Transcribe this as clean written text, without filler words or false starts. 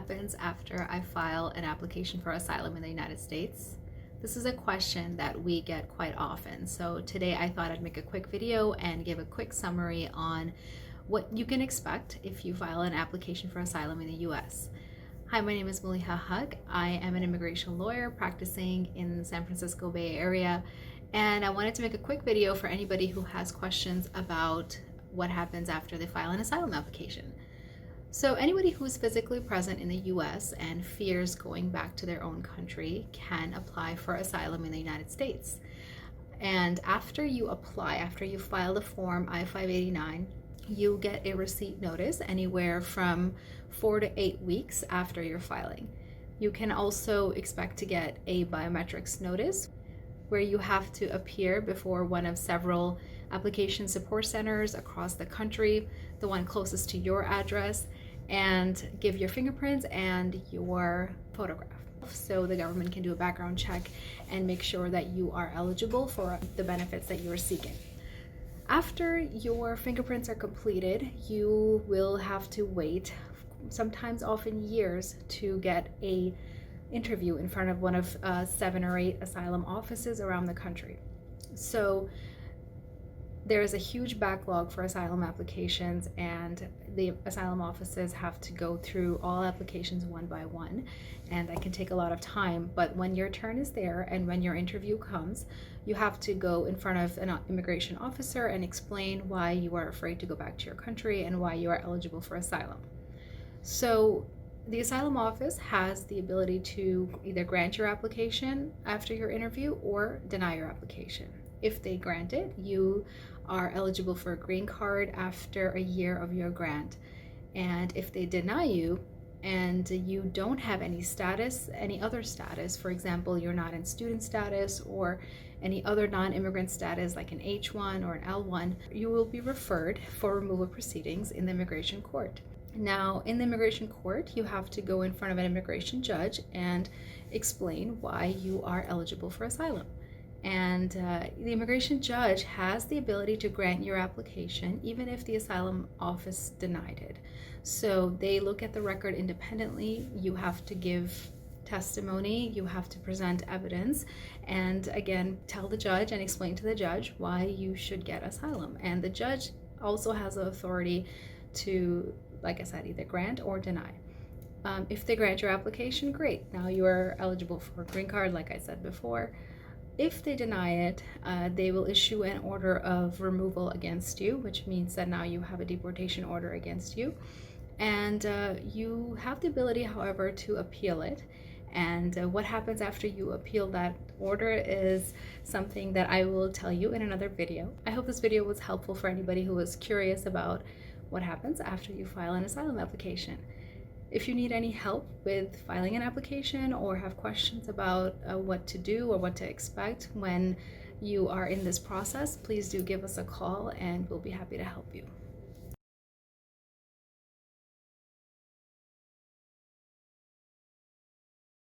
happens after I file an application for asylum in the United States? This is a question that we get quite often. So today I thought I'd make a quick video and give a quick summary on what you can expect if you file an application for asylum in the US. Hi, my name is Maleeha Haq. I am an immigration lawyer practicing in the San Francisco Bay Area, and I wanted to make a quick video for anybody who has questions about what happens after they file an asylum application. So anybody who's physically present in the US and fears going back to their own country can apply for asylum in the United States. And after you apply, after you file the form I-589, you get a receipt notice anywhere from 4 to 8 weeks after your filing. You can also expect to get a biometrics notice where you have to appear before one of several application support centers across the country, the one closest to your address, and give your fingerprints and your photograph. So the government can do a background check and make sure that you are eligible for the benefits that you are seeking. After your fingerprints are completed, you will have to wait, sometimes often years, to get a interview in front of one of 7 or 8 asylum offices around the country. So there is a huge backlog for asylum applications, and the asylum offices have to go through all applications one by one, and that can take a lot of time. But when your turn is there and when your interview comes, you have to go in front of an immigration officer and explain why you are afraid to go back to your country and why you are eligible for asylum. So the asylum office has the ability to either grant your application after your interview or deny your application. If they grant it, you are eligible for a green card after a year of your grant. And if they deny you and you don't have any status, any other status, for example, you're not in student status or any other non-immigrant status like an H1 or an L1, you will be referred for removal proceedings in the immigration court. Now, in the immigration court, you have to go in front of an immigration judge and explain why you are eligible for asylum. And the immigration judge has the ability to grant your application even if the asylum office denied it. So they look at the record independently. You have to give testimony, you have to present evidence, and again, tell the judge and explain to the judge why you should get asylum. And the judge also has the authority to, like I said, either grant or deny. If they grant your application, great. Now you are eligible for a green card, like I said before. If they deny it, they will issue an order of removal against you, which means that now you have a deportation order against you. And you have the ability, however, to appeal it. And what happens after you appeal that order is something that I will tell you in another video. I hope this video was helpful for anybody who was curious about what happens after you file an asylum application. If you need any help with filing an application or have questions about what to do or what to expect when you are in this process, please do give us a call and we'll be happy to help you.